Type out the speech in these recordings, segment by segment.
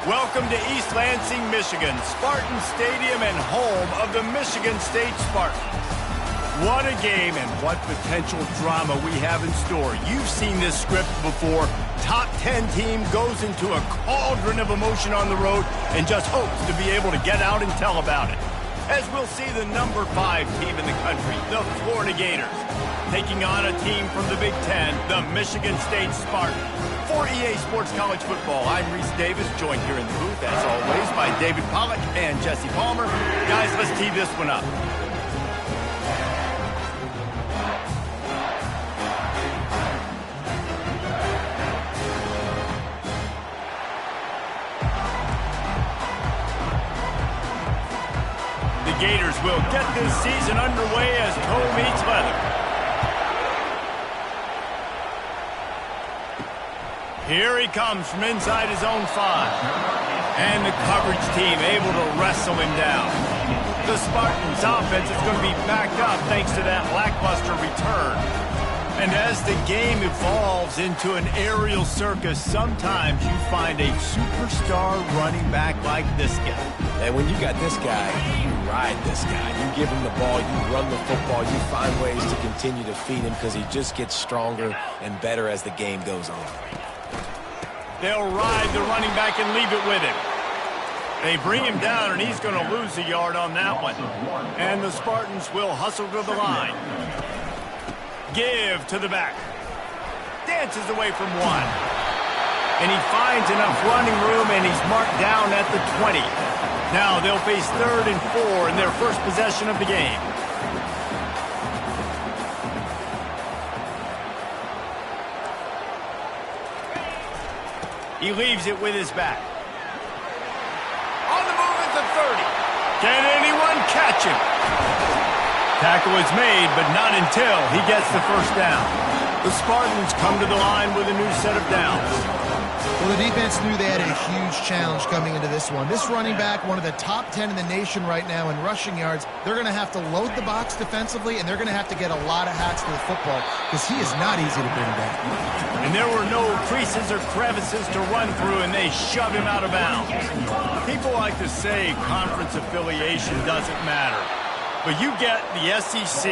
Welcome to East Lansing, Michigan, Spartan Stadium and home of the Michigan State Spartans. What a game and what potential drama we have in store. You've seen this script before. Top 10 team goes into a cauldron of emotion on the road and just hopes to be able to get out and tell about it. As we'll see the number 5 team in the country, the Florida Gators, taking on a team from the Big Ten, the Michigan State Spartans. For EA Sports College Football, I'm Reese Davis, joined here in the booth, as always, by David Pollack and Jesse Palmer. Guys, let's tee this one up. The Gators will get this season underway as toe meets leather. Here he comes from inside his own 5. And the coverage team able to wrestle him down. The Spartans' offense is going to be backed up thanks to that lackluster return. And as the game evolves into an aerial circus, sometimes you find a superstar running back like this guy. And when you got this guy, you ride this guy. You give him the ball, you run the football, you find ways to continue to feed him because he just gets stronger and better as the game goes on. They'll ride the running back and leave it with him. They bring him down, and he's going to lose a yard on that one. And the Spartans will hustle to the line. Give to the back. Dances away from 1. And he finds enough running room, and he's marked down at the 20. Now they'll face 3rd and 4 in their first possession of the game. He leaves it with his back. On the move at the 30. Can anyone catch him? Tackle is made, but not until he gets the first down. The Spartans come to the line with a new set of downs. Well, the defense knew they had a huge challenge coming into this one. This running back, one of the top 10 in the nation right now in rushing yards, they're going to have to load the box defensively, and they're going to have to get a lot of hats to the football because he is not easy to bring down. And there were no creases or crevices to run through, and they shove him out of bounds. People like to say conference affiliation doesn't matter. But you get the SEC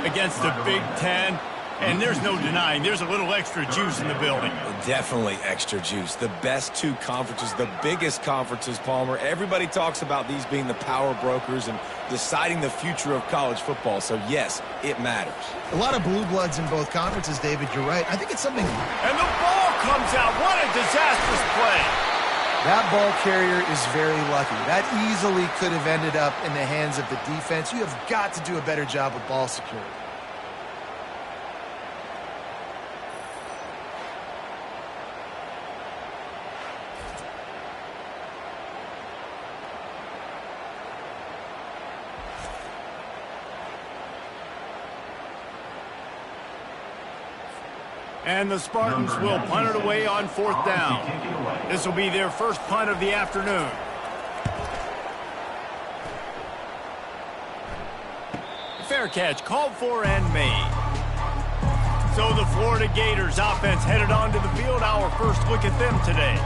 against the Big Ten, and there's no denying there's a little extra juice in the building. Definitely extra juice. The best 2 conferences, the biggest conferences, Palmer. Everybody talks about these being the power brokers and deciding the future of college football. So, yes, it matters. A lot of blue bloods in both conferences, David. You're right. I think it's something. And the ball comes out. What a disastrous play. That ball carrier is very lucky. That easily could have ended up in the hands of the defense. You have got to do a better job with ball security. And the Spartans will punt it away on 4th down. This will be their first punt of the afternoon. Fair catch called for and made. So the Florida Gators offense headed onto the field. Our first look at them today.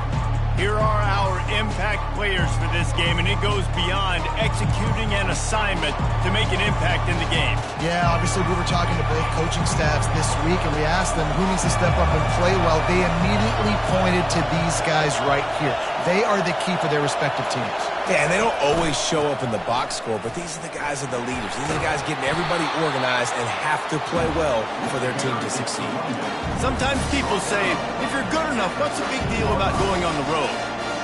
Here are our impact players for this game, and it goes beyond executing an assignment to make an impact in the game. Yeah, obviously we were talking to both coaching staffs this week, and we asked them who needs to step up and play well. They immediately pointed to these guys right here. They are the key for their respective teams. Yeah, and they don't always show up in the box score, but these are the guys that are the leaders. These are the guys getting everybody organized and have to play well for their team to succeed. Sometimes people say, if you're good enough, what's the big deal about going on the road?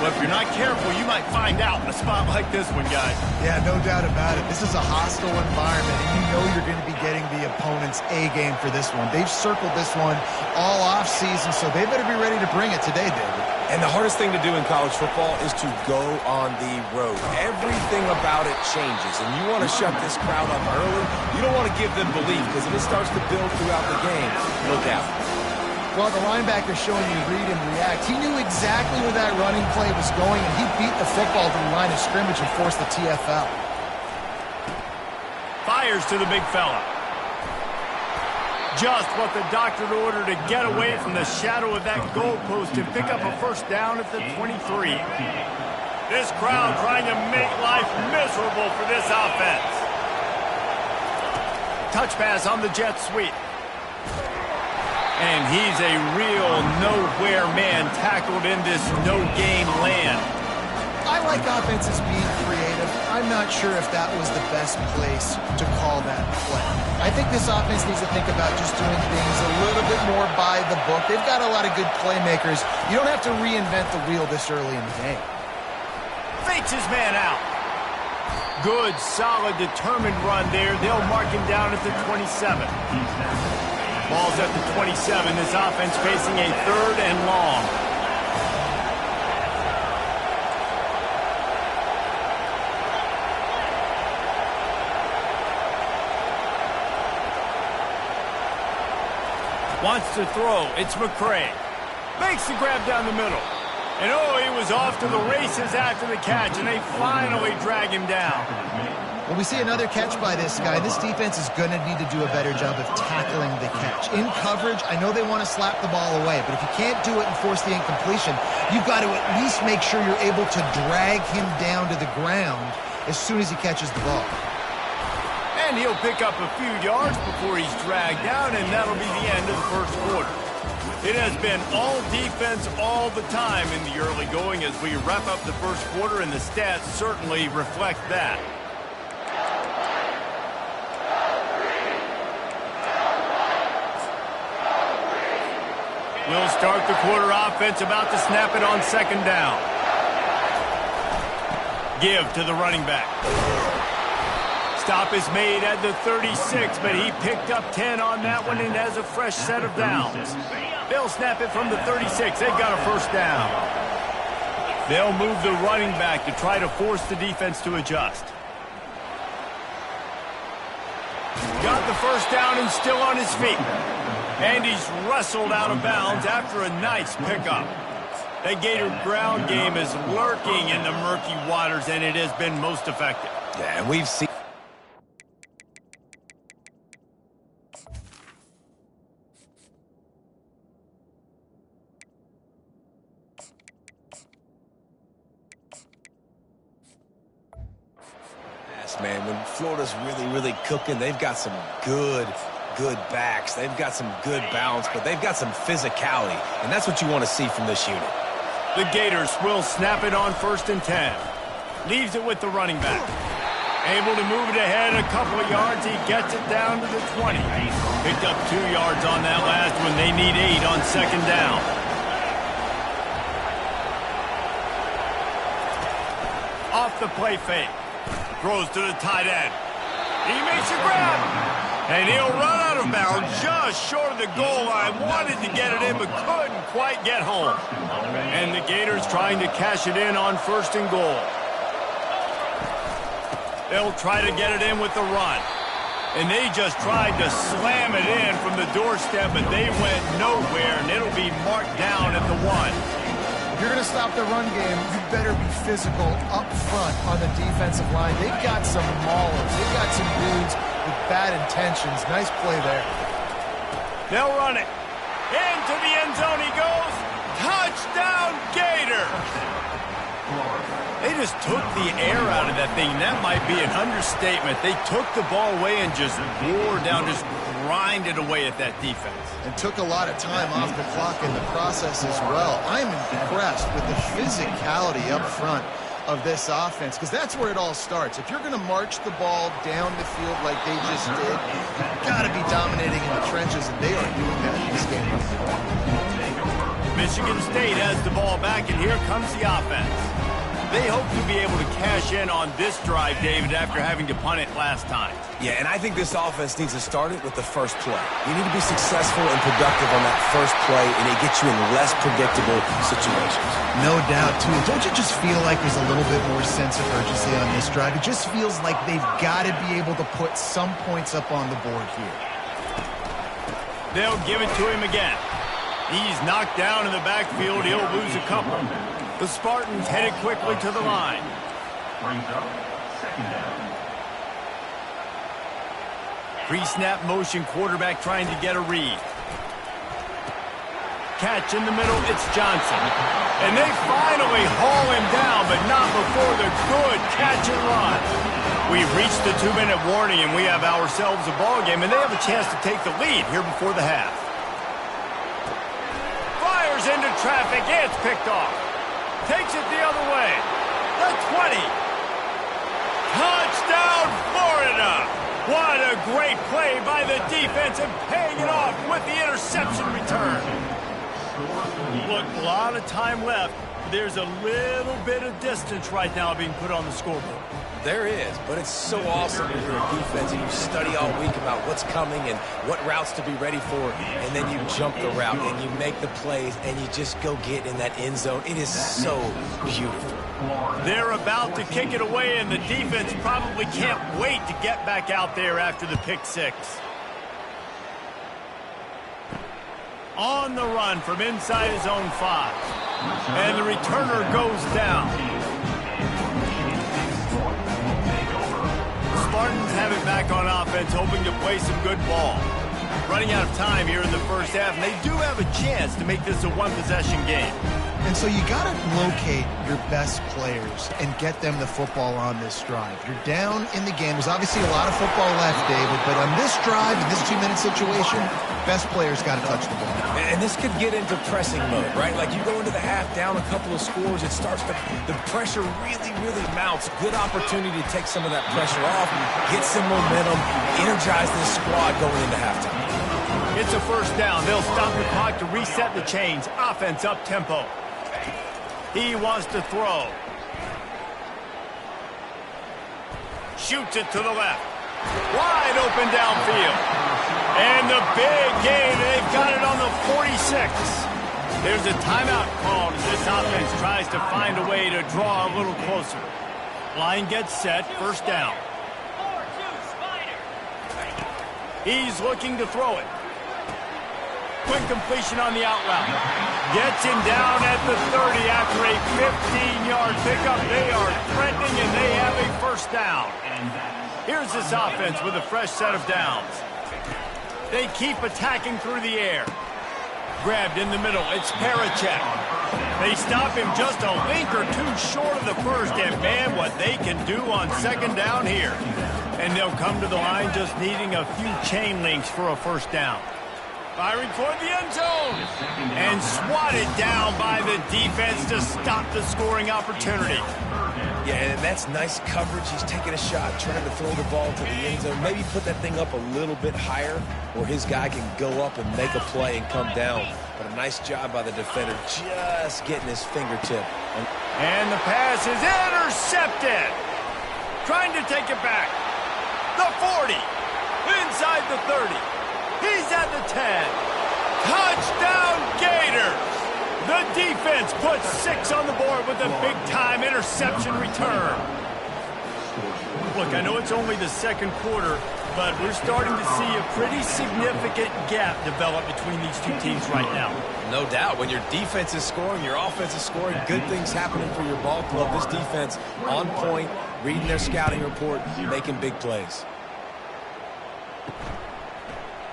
Well, if you're not careful, you might find out in a spot like this one, guys. Yeah, no doubt about it. This is a hostile environment, and you know you're going to be getting the opponent's A game for this one. They've circled this one all off-season, so they better be ready to bring it today, David. And the hardest thing to do in college football is to go on the road. Everything about it changes, and you want to shut this crowd up early. You don't want to give them belief, because if it starts to build throughout the game, look out. Well, the linebacker showing you read and react. He knew exactly where that running play was going, and he beat the football to the line of scrimmage and forced the TFL. Fires to the big fella. Just what the doctor ordered to get away from the shadow of that goalpost and pick up a first down at the 23. This crowd trying to make life miserable for this offense. Touch pass on the jet sweep. And he's a real nowhere man tackled in this no-game land. I like offenses being creative. I'm not sure if that was the best place to call that play. I think this offense needs to think about just doing things a little bit more by the book. They've got a lot of good playmakers. You don't have to reinvent the wheel this early in the game. Fakes his man out. Good, solid, determined run there. They'll mark him down at the 27. Ball's at the 27. This offense facing a 3rd and long. Wants to throw. It's McCray. Makes the grab down the middle. And oh, he was off to the races after the catch, and they finally drag him down. Well, we see another catch by this guy. This defense is going to need to do a better job of tackling the catch. In coverage, I know they want to slap the ball away, but if you can't do it and force the incompletion, you've got to at least make sure you're able to drag him down to the ground as soon as he catches the ball. And he'll pick up a few yards before he's dragged down, and that'll be the end of the first quarter. It has been all defense all the time in the early going as we wrap up the first quarter, and the stats certainly reflect that. We'll start the quarter offense, about to snap it on 2nd down. Give to the running back. Stop is made at the 36, but he picked up 10 on that one and has a fresh set of downs. They'll snap it from the 36. They've got a first down. They'll move the running back to try to force the defense to adjust. Got the first down and still on his feet. And he's wrestled out of bounds after a nice pickup. The Gator ground game is lurking in the murky waters, and it has been most effective. Yeah, and we've seen... Man, when Florida's really cooking, they've got some good backs. They've got some good balance, but they've got some physicality, and that's what you want to see from this unit. The Gators will snap it on 1st and 10. Leaves it with the running back. Able to move it ahead a couple of yards. He gets it down to the 20. Picked up 2 yards on that last one. They need 8 on 2nd down. Off the play fake. Throws to the tight end. He makes a grab. And he'll run out of bounds just short of the goal line. Wanted to get it in, but couldn't quite get home. And the Gators trying to cash it in on 1st and goal. They'll try to get it in with the run. And they just tried to slam it in from the doorstep, but they went nowhere, and it'll be marked down at the 1. If you're going to stop the run game, you better be physical up front on the defensive line. They've got some maulers. They've got some dudes with bad intentions. Nice play there. They'll run it. Into the end zone he goes. Touchdown, Gator! They just took the air out of that thing. That might be an understatement. They took the ball away and just wore down, just grinded away at that defense. And took a lot of time off the clock in the process as well. I'm impressed with the physicality up front of this offense, because that's where it all starts. If you're going to march the ball down the field like they just did, you've got to be dominating in the trenches, and they are doing that in this game. Michigan State has the ball back, and here comes the offense. They hope to be able to cash in on this drive, David, after having to punt it last time. Yeah, and I think this offense needs to start it with the first play. You need to be successful and productive on that first play, and it gets you in less predictable situations. No doubt, too. Don't you just feel like there's a little bit more sense of urgency on this drive? It just feels like they've got to be able to put some points up on the board here. They'll give it to him again. He's knocked down in the backfield. He'll lose a couple. The Spartans headed quickly to the line. Pre-snap motion quarterback trying to get a read. Catch in the middle, it's Johnson. And they finally haul him down, but not before the good catch and run. We've reached the 2-minute warning, and we have ourselves a ball game, and they have a chance to take the lead here before the half. Fires into traffic, it's picked off. Takes it the other way. The 20. Touchdown, Florida! What a great play by the defense and paying it off with the interception return. Look, a lot of time left. There's a little bit of distance right now being put on the scoreboard. There is, but it's so awesome when you're a defense and you study all week about what's coming and what routes to be ready for, and then you jump the route and you make the plays and you just go get in that end zone. It is so beautiful. They're about to kick it away, and the defense probably can't wait to get back out there after the pick six. On the run from inside his own 5. And the returner goes down. Spartans have it back on offense, hoping to play some good ball. Running out of time here in the first half, and they do have a chance to make this a one-possession game. And so you got to locate your best players and get them the football on this drive. You're down in the game. There's obviously a lot of football left, David, but on this drive, in this 2-minute situation, best players got to touch the ball. And this could get into pressing mode, right? Like you go into the half down a couple of scores, it starts to, the pressure really, really mounts. Good opportunity to take some of that pressure off, get some momentum, energize this squad going into halftime. It's a first down. They'll stop the clock to reset the chains. Offense up tempo. He wants to throw. Shoots it to the left. Wide open downfield. And the big gain, they've got it on the 46. There's a timeout called as this offense tries to find a way to draw a little closer. Line gets set, first down. He's looking to throw it. Quick completion on the out route. Gets him down at the 30 after a 15-yard pickup. They are threatening, and they have a first down. Here's this offense with a fresh set of downs. They keep attacking through the air. Grabbed in the middle. It's Parachek. They stop him just a link or two short of the first, and man, what they can do on second down here. And they'll come to the line just needing a few chain links for a first down. Firing toward the end zone. And swatted down by the defense to stop the scoring opportunity. Yeah, and that's nice coverage. He's taking a shot, trying to throw the ball to the end zone. Maybe put that thing up a little bit higher where his guy can go up and make a play and come down. But a nice job by the defender just getting his fingertip. And the pass is intercepted. Trying to take it back. The 40. Inside the 30. He's at the 10. Touchdown Gators! The defense puts 6 on the board with a big-time interception return. Look, I know it's only the second quarter, but we're starting to see a pretty significant gap develop between these two teams right now. No doubt. When your defense is scoring, your offense is scoring, good things happening for your ball club. This defense on point, reading their scouting report, making big plays.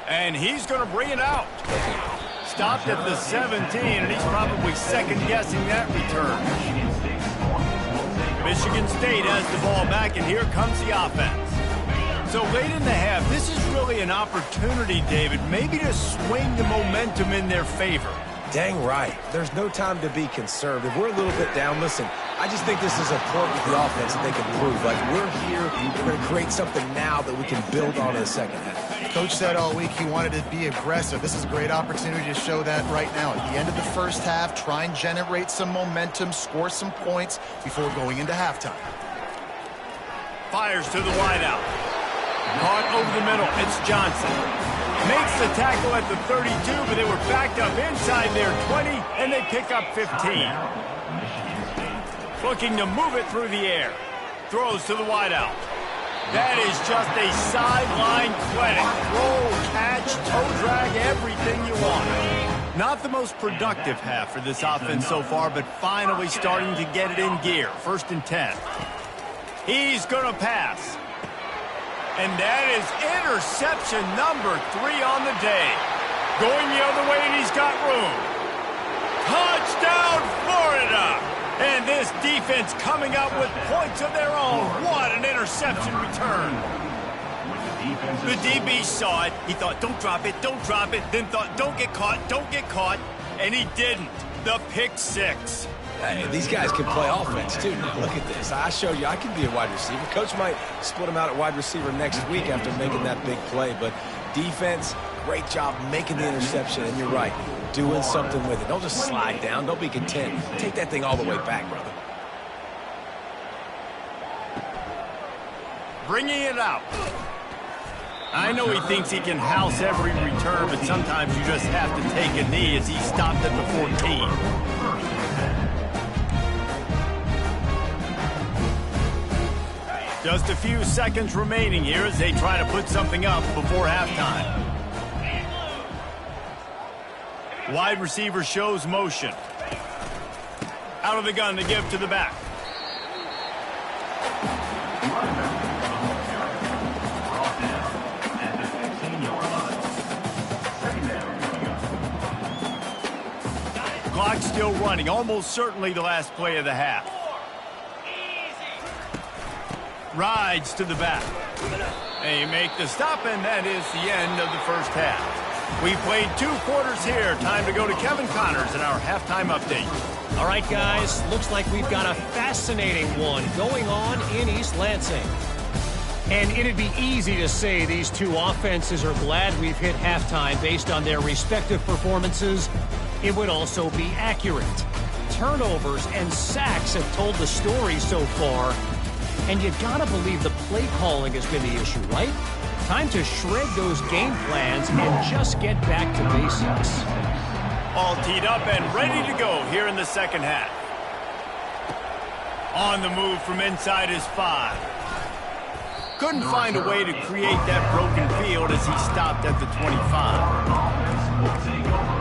And he's going to bring it out. Stopped at the 17, and he's probably second-guessing that return. Michigan State has the ball back, and here comes the offense. So late in the half, this is really an opportunity, David, maybe to swing the momentum in their favor. Dang right. There's no time to be conservative. We're a little bit down. Listen, I just think this is a point with the offense that they can prove. Like, we're here, we're going to create something now that we can build on in the second half. Coach said all week he wanted to be aggressive. This is a great opportunity to show that right now. At the end of the first half, try and generate some momentum, score some points before going into halftime. Fires to the wideout. Caught over the middle. It's Johnson. Makes the tackle at the 32, but they were backed up inside their 20, and they pick up 15. Looking to move it through the air. Throws to the wideout. That is just a sideline clinic. Roll, catch, toe drag, everything you want. Not the most productive half for this offense so far, but finally starting to get it in gear. 1st and 10. He's going to pass. And that is interception number 3 on the day. Going the other way, and he's got room. Touchdown, Florida! And this defense coming up with points of their own. What an interception return. The DB saw it. He thought, don't drop it, don't drop it. Then thought, don't get caught, don't get caught. And he didn't. The pick 6. Hey, these guys can play offense, too. Now, look at this. I showed you I can be a wide receiver. Coach might split him out at wide receiver next week after making that big play. But defense, great job making the interception. And you're right, doing something with it. Don't just slide down. Don't be content. Take that thing all the way back, brother. Bringing it out. I know he thinks he can house every return, but sometimes you just have to take a knee as he stopped at the 14. Just a few seconds remaining here as they try to put something up before halftime. Wide receiver shows motion. Out of the gun to give to the back. Clock still running, almost certainly the last play of the half. Rides to the back. They make the stop, and that is the end of the first half. We played 2 quarters here. Time to go to Kevin Connors in our halftime update. All right, guys, looks like we've got a fascinating one going on in East Lansing. And it'd be easy to say these two offenses are glad we've hit halftime based on their respective performances. It would also be accurate. Turnovers and sacks have told the story so far. And you gotta believe the play calling has been the issue, right? Time to shred those game plans and just get back to basics. All teed up and ready to go here in the second half. On the move from inside his 5. Couldn't find a way to create that broken field as he stopped at the 25.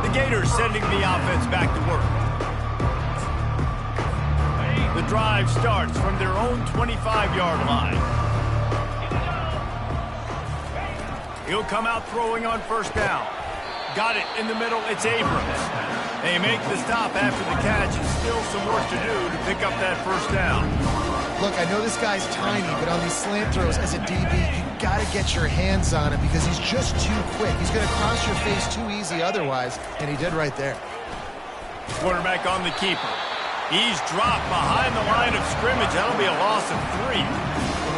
The Gators sending the offense back to work. The drive starts from their own 25-yard line. He'll come out throwing on first down. Got it in the middle. It's Abrams. They make the stop after the catch, and still some work to do to pick up that first down. Look, I know this guy's tiny, but on these slant throws as a DB, you got to get your hands on him because he's just too quick. He's going to cross your face too easy otherwise, and he did right there. Quarterback on the keeper. He's dropped behind the line of scrimmage. That'll be a loss of 3.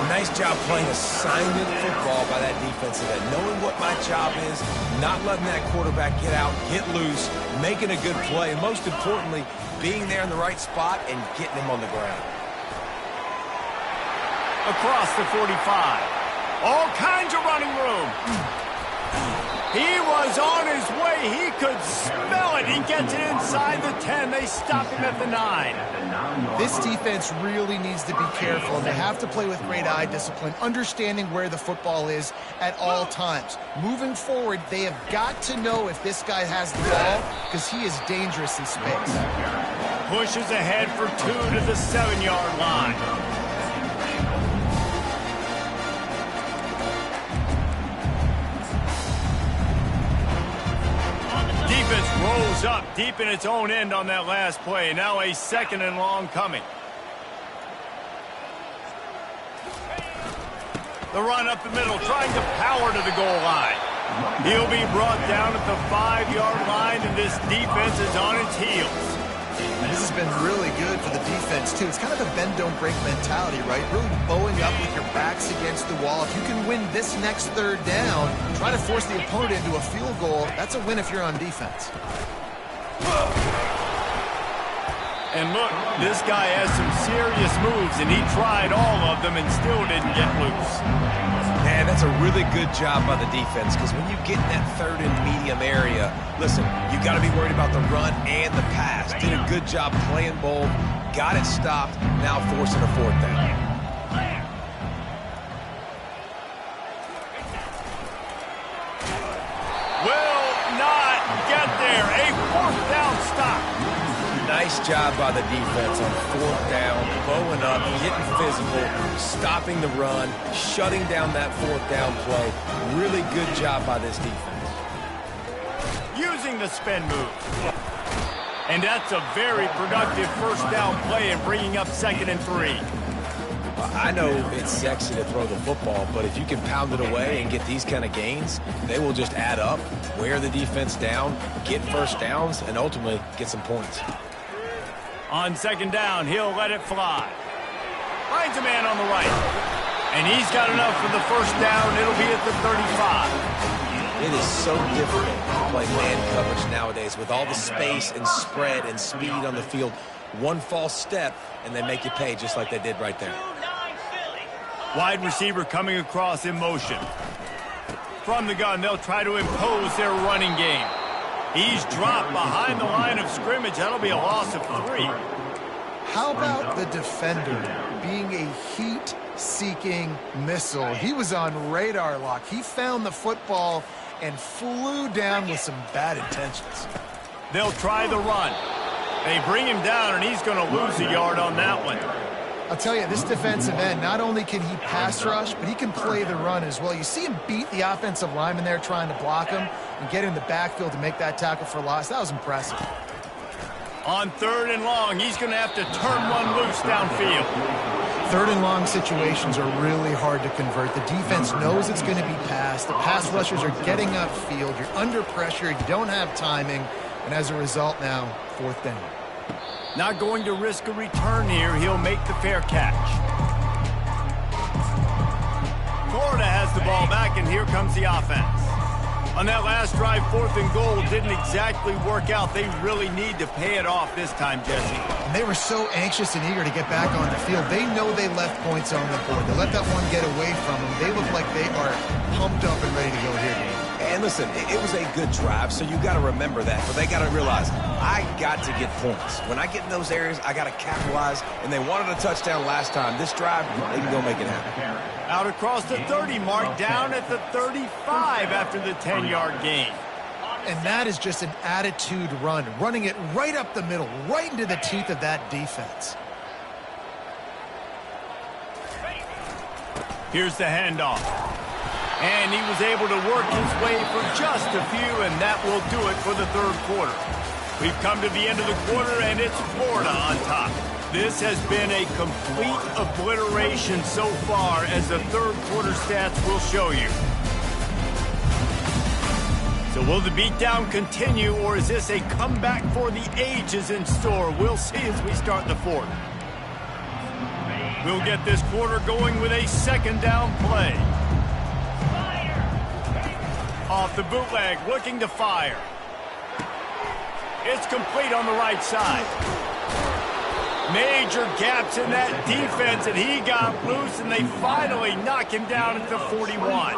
Nice job playing assignment football by that defensive end. Knowing what my job is, not letting that quarterback get out, get loose, making a good play, and most importantly, being there in the right spot and getting him on the ground. Across the 45. All kinds of running room. He was on his way. He could smell it. He gets it inside the 10. They stop him at the 9. This defense really needs to be careful. They have to play with great eye discipline, understanding where the football is at all times. Moving forward, they have got to know if this guy has the ball because he is dangerous in space. Pushes ahead for 2 to the 7-yard line. Defense rolls up deep in its own end on that last play. Now a 2nd and long coming. The run up the middle, trying to power to the goal line. He'll be brought down at the 5-yard line, and this defense is on its heels. And this has been really good for the defense, too. It's kind of a bend-don't-break mentality, right? Really bowing up with your backs against the wall. If you can win this next 3rd down, try to force the opponent into a field goal, that's a win if you're on defense. And look, this guy has some serious moves, and he tried all of them and still didn't get loose. Man, that's a really good job by the defense because when you get in that 3rd and medium area, listen, you got to be worried about the run and the pass. Did a good job playing both, got it stopped, now forcing a 4th down. Nice Nice job by the defense on fourth down, bowing up, getting physical, stopping the run, shutting down that fourth down play. Really good job by this defense. Using the spin move. And that's a very productive first down play and bringing up 2nd and 3. I know it's sexy to throw the football, but if you can pound it away and get these kind of gains, they will just add up, wear the defense down, get first downs, and ultimately get some points. On 2nd down, he'll let it fly. Finds a man on the right. And he's got enough for the first down. It'll be at the 35. It is so difficult to play man coverage nowadays with all the space and spread and speed on the field. One false step, and they make you pay just like they did right there. Wide receiver coming across in motion. From the gun, they'll try to impose their running game. He's dropped behind the line of scrimmage. That'll be a loss of 3. How about the defender being a heat-seeking missile? He was on radar lock. He found the football and flew down with some bad intentions. They'll try the run. They bring him down, and he's going to lose a yard on that one. I'll tell you, this defensive end, not only can he pass rush, but he can play the run as well. You see him beat the offensive lineman there trying to block him and get in the backfield to make that tackle for loss. That was impressive. On 3rd and long, he's going to have to turn one loose downfield. 3rd and long situations are really hard to convert. The defense knows it's going to be passed. The pass rushers are getting upfield. You're under pressure. You don't have timing. And as a result now, 4th down. Not going to risk a return here. He'll make the fair catch. Florida has the ball back, and here comes the offense. On that last drive, 4th and goal didn't exactly work out. They really need to pay it off this time, Jesse. And they were so anxious and eager to get back on the field. They know they left points on the board. They let that one get away from them. They look like they are pumped up and ready to go here, Dave. And listen, it was a good drive, so you got to remember that. But they got to realize, I got to get points. When I get in those areas, I got to capitalize. And they wanted a touchdown last time. This drive, they can go make it happen. Out across the 30 mark, down at the 35 after the 10-yard gain. And that is just an attitude run, running it right up the middle, right into the teeth of that defense. Here's the handoff. And he was able to work his way for just a few, and that will do it for the 3rd quarter. We've come to the end of the quarter, and it's Florida on top. This has been a complete obliteration so far, as the 3rd quarter stats will show you. So will the beatdown continue, or is this a comeback for the ages in store? We'll see as we start the 4th. We'll get this quarter going with a 2nd down play. Off the bootleg, looking to fire. It's complete on the right side. Major gaps in that defense, and he got loose, and they finally knock him down at the 41.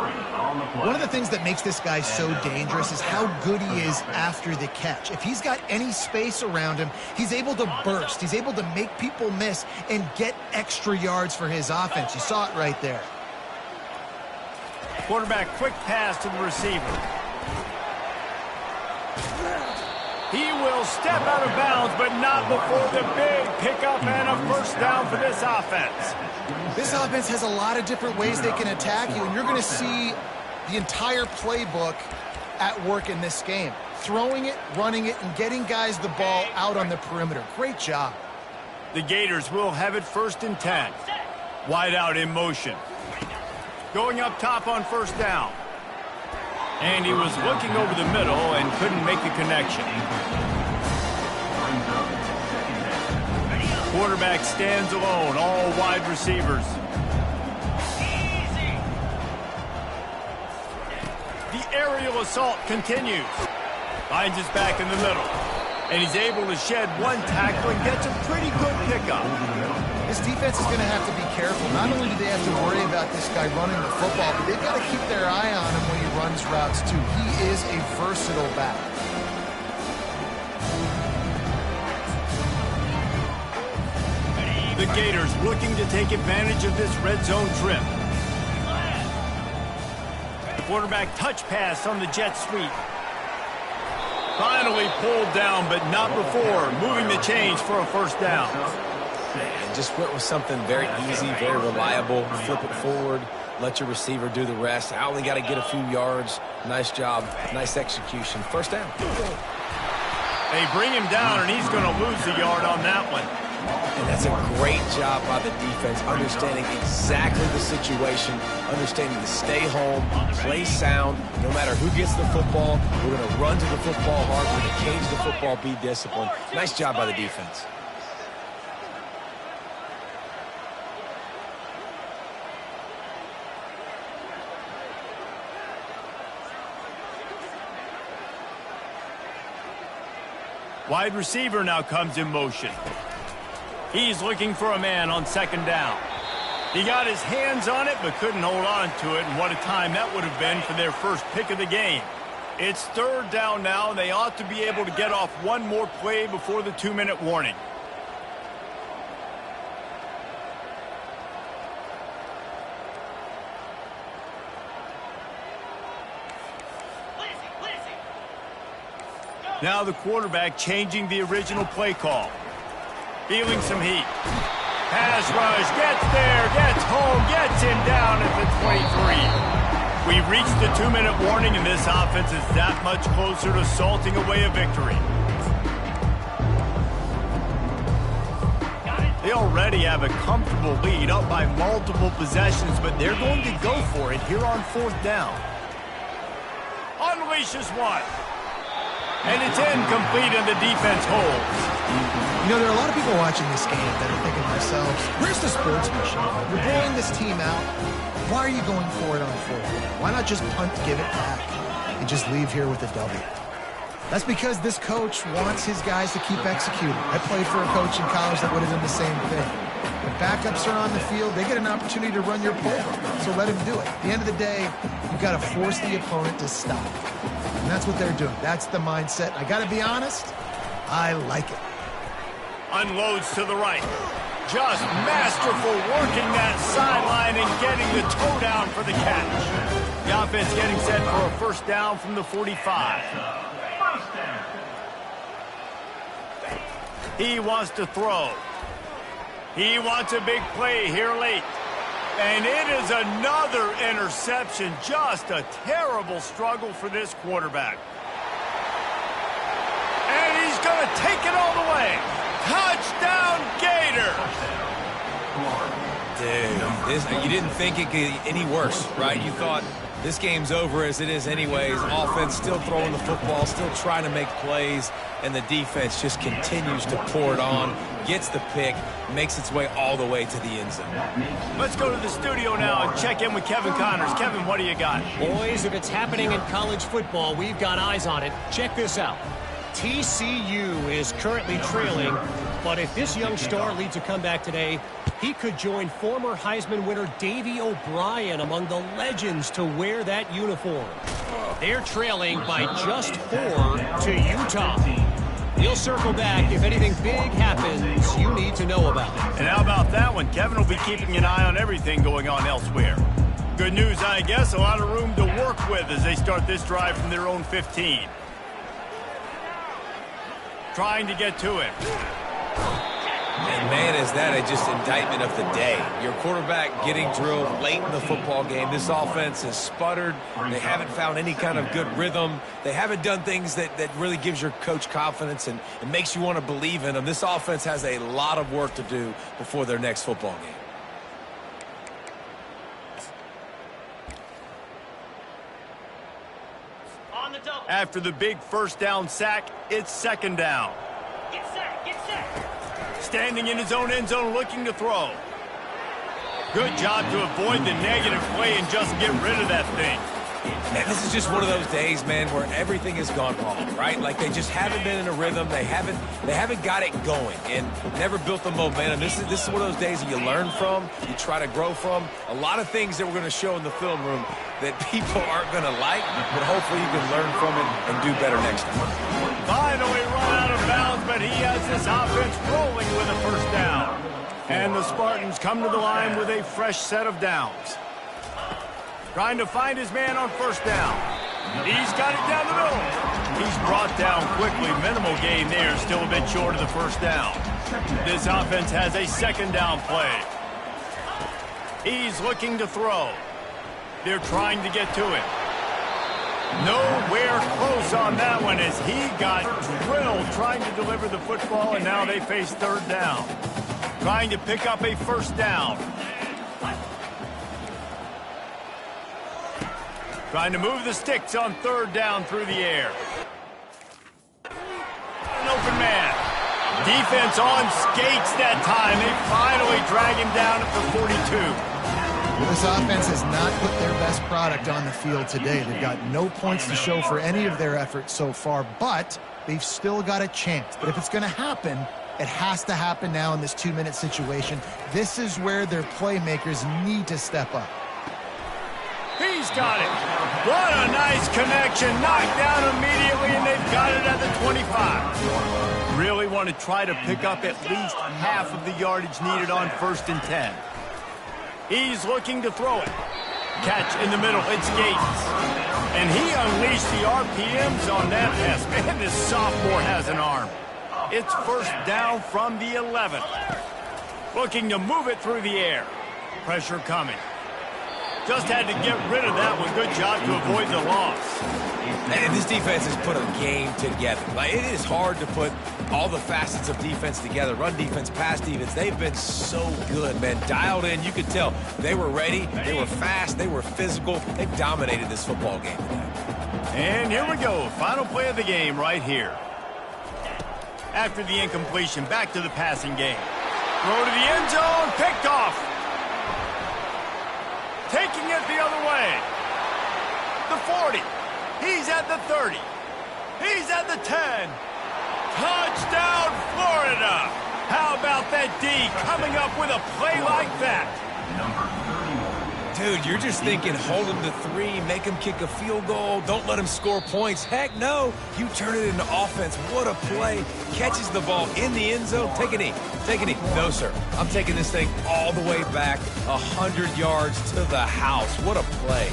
One of the things that makes this guy so dangerous is how good he is after the catch. If he's got any space around him, he's able to burst. He's able to make people miss and get extra yards for his offense. You saw it right there. Quarterback, quick pass to the receiver. He will step out of bounds, but not before the big pickup and a first down for this offense. This offense has a lot of different ways they can attack you, and you're going to see the entire playbook at work in this game. Throwing it, running it, and getting guys the ball out on the perimeter. Great job. The Gators will have it 1st and 10. Wide out in motion. Going up top on first down. And he was looking over the middle and couldn't make the connection. Quarterback stands alone, all wide receivers. The aerial assault continues. Finds his back in the middle. And he's able to shed one tackle and gets a pretty good pickup. This defense is going to have to be careful. Not only do they have to worry about this guy running the football, but they've got to keep their eye on him when he runs routes too. He is a versatile back. The Gators looking to take advantage of this red zone trip. Quarterback touch pass on the jet sweep. Finally pulled down, but not before moving the chains for a first down. And just went with something very easy, very reliable. Flip it forward, let your receiver do the rest. I only got to get a few yards. Nice job, nice execution. First down. They bring him down, and he's going to lose the yard on that one. And that's a great job by the defense, understanding exactly the situation, understanding to stay home, play sound. No matter who gets the football, we're going to run to the football hard. We're going to cage the football, be disciplined. Nice job by the defense. Wide receiver now comes in motion. He's looking for a man on second down. He got his hands on it but couldn't hold on to it, and what a time that would have been for their first pick of the game. It's third down now, and they ought to be able to get off one more play before the 2-minute warning. Now the quarterback changing the original play call. Feeling some heat. Pass rush, gets there, gets home, gets him down at the 23. We've reached the 2-minute warning, and this offense is that much closer to salting away a victory. They already have a comfortable lead, up by multiple possessions, but they're going to go for it here on fourth down. Unleashes one. And it's incomplete, and the defense holds. You know, there are a lot of people watching this game that are thinking to themselves, where's the sportsmanship? You're blowing this team out. Why are you going for it on fourth down? Why not just punt, give it back, and just leave here with a W? That's because this coach wants his guys to keep executing. I played for a coach in college that would have done the same thing. The backups are on the field. They get an opportunity to run your playbook, so let him do it. At the end of the day, you've got to force the opponent to stop. And that's what they're doing. That's the mindset. I got to be honest, I like it. Unloads to the right. Just masterful working that sideline and getting the toe down for the catch. The offense getting set for a first down from the 45. He wants to throw. He wants a big play here late. And it is another interception. Just a terrible struggle for this quarterback. And he's going to take it all the way. Touchdown, Gators! Dude, you didn't think it could get any worse, right? You thought this game's over as it is anyways. Offense still throwing the football, still trying to make plays, and the defense just continues to pour it on, gets the pick, makes its way all the way to the end zone. Let's go to the studio now and check in with Kevin Connors. Kevin, what do you got? Boys, if it's happening in college football, we've got eyes on it. Check this out. TCU is currently trailing, but if this young star leads a comeback today, he could join former Heisman winner Davey O'Brien among the legends to wear that uniform. They're trailing by just 4 to Utah. He'll circle back if anything big happens you need to know about. And how about that one? Kevin will be keeping an eye on everything going on elsewhere. Good news, I guess, a lot of room to work with as they start this drive from their own 15. Trying to get to it. And man, is that just indictment of the day. Your quarterback getting drilled late in the football game. This offense has sputtered. They haven't found any kind of good rhythm. They haven't done things that really gives your coach confidence and makes you want to believe in them. This offense has a lot of work to do before their next football game. After the big first down sack, it's second down. Get set, get set. Standing in his own end zone looking to throw. Good job to avoid the negative play and just get rid of that thing. Man, this is just one of those days, man, where everything has gone wrong, right? Like they just haven't been in a rhythm. They haven't got it going and never built the momentum. This is one of those days that you learn from, you try to grow from. A lot of things that we're going to show in the film room that people aren't going to like, but hopefully you can learn from it and do better next time. Finally run out of bounds, but he has this offense rolling with a first down. And the Spartans come to the line with a fresh set of downs. Trying to find his man on first down. He's got it down the middle. He's brought down quickly. Minimal gain there. Still a bit short of the first down. This offense has a second down play. He's looking to throw. They're trying to get to it. Nowhere close on that one as he got drilled trying to deliver the football, and now they face third down. Trying to pick up a first down. Trying to move the sticks on third down through the air. An open man. Defense on skates that time. They finally drag him down at the 42. Well, this offense has not put their best product on the field today. They've got no points to show for any of their efforts so far, but they've still got a chance. But if it's going to happen, it has to happen now in this 2-minute situation. This is where their playmakers need to step up. He's got it. What a nice connection. Knocked down immediately, and they've got it at the 25. Really want to try to pick up at least half of the yardage needed on 1st and 10. He's looking to throw it. Catch in the middle. It's Gates. And he unleashed the RPMs on that pass. Man, this sophomore has an arm. It's first down from the 11. Looking to move it through the air. Pressure coming. Just had to get rid of that one. Good job to avoid the loss. And this defense has put a game together. Like, it is hard to put all the facets of defense together. Run defense, pass defense. They've been so good, man. Dialed in. You could tell they were ready. They were fast. They were physical. They dominated this football game today. And here we go. Final play of the game right here. After the incompletion, back to the passing game. Throw to the end zone. Picked off. Taking it the other way. The 40. He's at the 30. He's at the 10. Touchdown, Florida. How about that D coming up with a play like that? Dude, you're just thinking, hold him to 3, make him kick a field goal, don't let him score points. Heck no, you turn it into offense. What a play. Catches the ball in the end zone. Take a knee. Take a knee. No, sir. I'm taking this thing all the way back 100 yards to the house. What a play.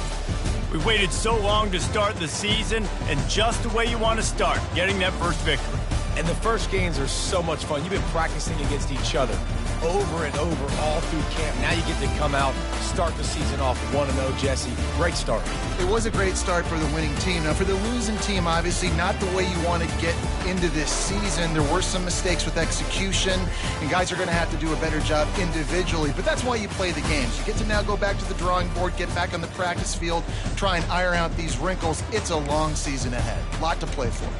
We waited so long to start the season, and just the way you want to start, getting that first victory. And the first games are so much fun. You've been practicing against each other over and over all through camp. Now you get to come out, start the season off 1-0, Jesse. Great start. It was a great start for the winning team. Now, for the losing team, obviously not the way you want to get into this season. There were some mistakes with execution, and guys are going to have to do a better job individually. But that's why you play the games. You get to now go back to the drawing board, get back on the practice field, try and iron out these wrinkles. It's a long season ahead. A lot to play for.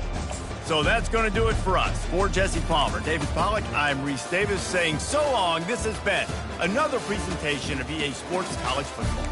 So that's going to do it for us. For Jesse Palmer, David Pollack, I'm Reese Davis saying so long. This has been another presentation of EA Sports College Football.